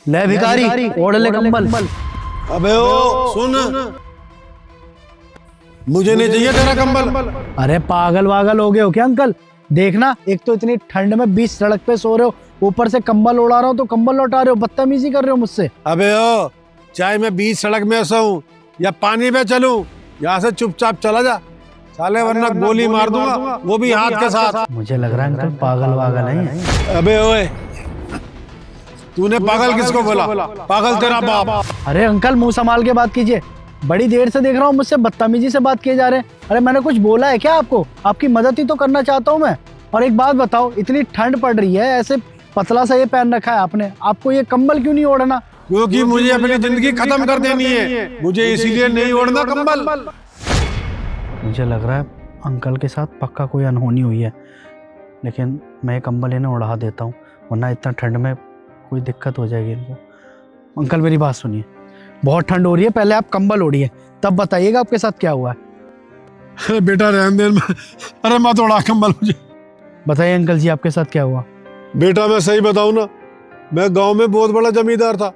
ले भिखारी, ओढ़ ले कंबल। अबे ओ सुन, मुझे नहीं चाहिए तेरा कंबल। अरे पागल वागल हो गए हो क्या अंकल? देखना, एक तो इतनी ठंड में 20 सड़क पे सो रहे हो, ऊपर से कंबल उड़ा रहा हो तो कंबल लौटा रहे हो, बदतमीजी कर रहे हो मुझसे। अबे ओ, चाहे मैं 20 सड़क में सोऊं या पानी में चलूं, यहाँ से चुपचाप चला जा साले, वरना गोली मार दूंगा, वो भी हाथ के साथ। मुझे लग रहा है अंकल पागल वागल है। अबे ओए, तूने पागल किसको बोला? पागल तेरा बाप। अरे अंकल मुंह संभाल के बात कीजिए, बड़ी देर से देख रहा हूँ मुझसे बदतमीजी से बात किए जा रहे हैं। अरे मैंने कुछ बोला है क्या आपको? आपकी मदद ही तो करना चाहता हूँ मैं। और एक बात बताओ, इतनी ठंड पड़ रही है, ऐसे पतला सा ये पहन रखा है आपने, आपको ये कंबल क्यों नहीं ओढ़ना? क्योंकि मुझे अपनी जिंदगी खत्म कर देनी है, मुझे इसीलिए नहीं ओढ़ना कंबल। मुझे लग रहा है अंकल के साथ पक्का कोई अनहोनी हुई है, लेकिन मैं कंबल इन्हें उड़ा देता हूँ, वरना इतना ठंड में कोई दिक्कत हो जाएगी इनको। अंकल मेरी बात सुनिए, बहुत ठंड हो रही है, पहले आप कंबल ओढ़िए, तब बताइएगा आपके साथ क्या हुआ है। अरे बेटा रहने दे, अरे मत उड़ा कंबल मुझे। बताइए अंकल जी, आपके साथ क्या हुआ? बेटा मैं सही बताऊं ना, मैं गांव में बहुत बड़ा जमींदार था।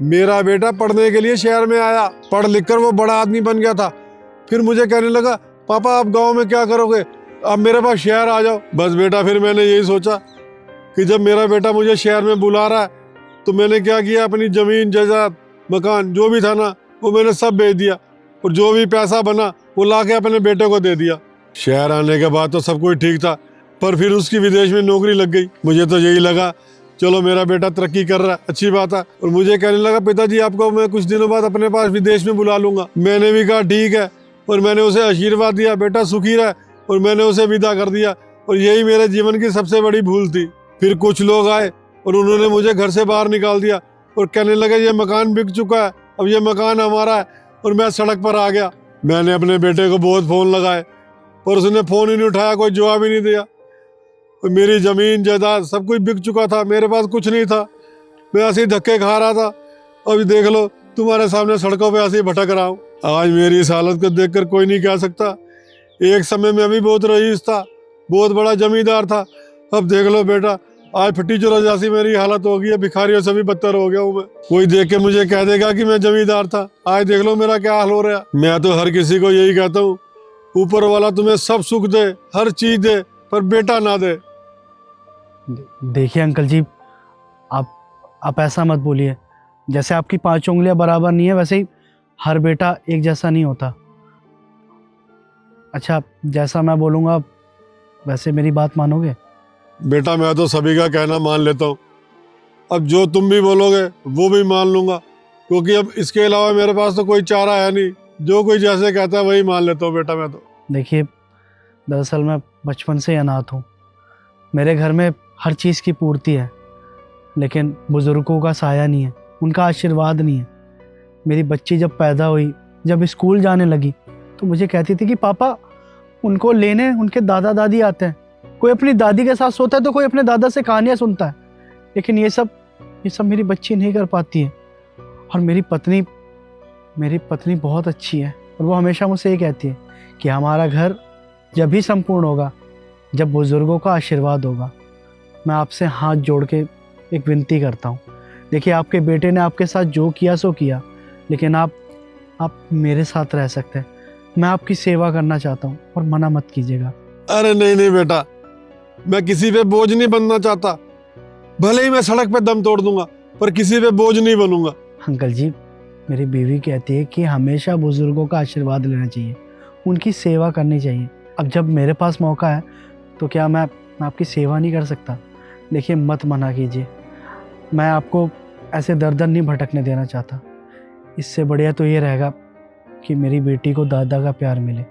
मेरा बेटा पढ़ने के लिए शहर में आया, पढ़ लिख कर वो बड़ा आदमी बन गया था। फिर मुझे कहने लगा, पापा आप गांव में क्या करोगे, आप मेरे पास शहर आ जाओ। बस बेटा फिर मैंने यही सोचा कि जब मेरा बेटा मुझे शहर में बुला रहा है, तो मैंने क्या किया, अपनी जमीन जायदाद मकान जो भी था ना, वो मैंने सब बेच दिया, और जो भी पैसा बना वो ला के अपने बेटे को दे दिया। शहर आने के बाद तो सब कुछ ठीक था, पर फिर उसकी विदेश में नौकरी लग गई। मुझे तो यही लगा चलो मेरा बेटा तरक्की कर रहा है, अच्छी बात है। और मुझे कहने लगा, पिताजी आपको मैं कुछ दिनों बाद अपने पास विदेश में बुला लूंगा। मैंने भी कहा ठीक है, और मैंने उसे आशीर्वाद दिया, बेटा सुखी रहे, और मैंने उसे विदा कर दिया। और यही मेरे जीवन की सबसे बड़ी भूल थी। फिर कुछ लोग आए और उन्होंने मुझे घर से बाहर निकाल दिया और कहने लगे ये मकान बिक चुका है, अब ये मकान हमारा है। और मैं सड़क पर आ गया। मैंने अपने बेटे को बहुत फ़ोन लगाए, पर उसने फ़ोन ही नहीं उठाया, कोई जवाब ही नहीं दिया। और मेरी ज़मीन जायदाद सब कुछ बिक चुका था, मेरे पास कुछ नहीं था, मैं ऐसे ही धक्के खा रहा था। अभी देख लो तुम्हारे सामने सड़कों पे ऐसे ही भटक रहा हूँ। आज मेरी इस हालत को देखकर कोई नहीं कह सकता, एक समय में भी बहुत रईस था, बहुत बड़ा जमींदार था। अब देख लो बेटा, आज फटी चोरा जैसी मेरी हालत हो गई है, भिखारियों से भी बदतर हो गया हूँ मैं। कोई देख के मुझे कह देगा कि मैं जमींदार था। आज देख लो मेरा क्या हाल हो रहा है। मैं तो हर किसी को यही कहता हूँ, ऊपर वाला तुम्हें सब सुख दे, हर चीज दे, पर बेटा ना दे। देखिए अंकल जी, आप ऐसा मत बोलिए। जैसे आपकी 5 उंगलियां बराबर नहीं है, वैसे ही हर बेटा एक जैसा नहीं होता। अच्छा, जैसा मैं बोलूँगा वैसे मेरी बात मानोगे? बेटा मैं तो सभी का कहना मान लेता हूँ, अब जो तुम भी बोलोगे वो भी मान लूंगा, क्योंकि अब इसके अलावा मेरे पास तो कोई चारा है नहीं। जो कोई जैसे कहता है वही मान लेता हूँ बेटा मैं तो। देखिए, दरअसल मैं बचपन से ही अनाथ हूँ। मेरे घर में हर चीज़ की पूर्ति है, लेकिन बुज़ुर्गों का साया नहीं है, उनका आशीर्वाद नहीं है। मेरी बच्ची जब पैदा हुई, जब स्कूल जाने लगी, तो मुझे कहती थी कि पापा उनको लेने उनके दादा दादी आते हैं। कोई अपनी दादी के साथ सोता है तो कोई अपने दादा से कहानियाँ सुनता है, लेकिन ये सब मेरी बच्ची नहीं कर पाती है। और मेरी पत्नी बहुत अच्छी है, और वो हमेशा मुझसे ये कहती है कि हमारा घर जब भी संपूर्ण होगा जब बुज़ुर्गों का आशीर्वाद होगा। मैं आपसे हाथ जोड़ के एक विनती करता हूँ, देखिए आपके बेटे ने आपके साथ जो किया सो किया, लेकिन आप मेरे साथ रह सकते हैं। मैं आपकी सेवा करना चाहता हूँ, और मना मत कीजिएगा। अरे नहीं बेटा, मैं किसी पे बोझ नहीं बनना चाहता। भले ही मैं सड़क पे दम तोड़ दूंगा, पर किसी पे बोझ नहीं बनूंगा। अंकल जी, मेरी बीवी कहती है कि हमेशा बुजुर्गों का आशीर्वाद लेना चाहिए, उनकी सेवा करनी चाहिए। अब जब मेरे पास मौका है तो क्या मैं आपकी सेवा नहीं कर सकता? देखिए मत मना कीजिए, मैं आपको ऐसे दर दर नहीं भटकने देना चाहता। इससे बढ़िया तो ये रहेगा कि मेरी बेटी को दादा का प्यार मिले,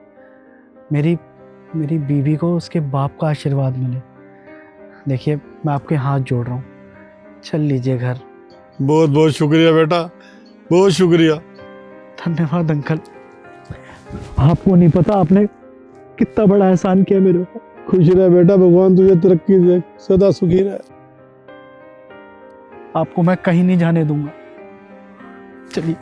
मेरी बीवी को उसके बाप का आशीर्वाद मिले। देखिए मैं आपके हाथ जोड़ रहा हूँ, चल लीजिए घर। बहुत बहुत शुक्रिया बेटा, बहुत शुक्रिया। धन्यवाद अंकल, आपको नहीं पता आपने कितना बड़ा एहसान किया मेरे ऊपर। खुश रह बेटा, भगवान तुझे तरक्की दे, सदा सुखी रहे। आपको मैं कहीं नहीं जाने दूंगा, चलिए।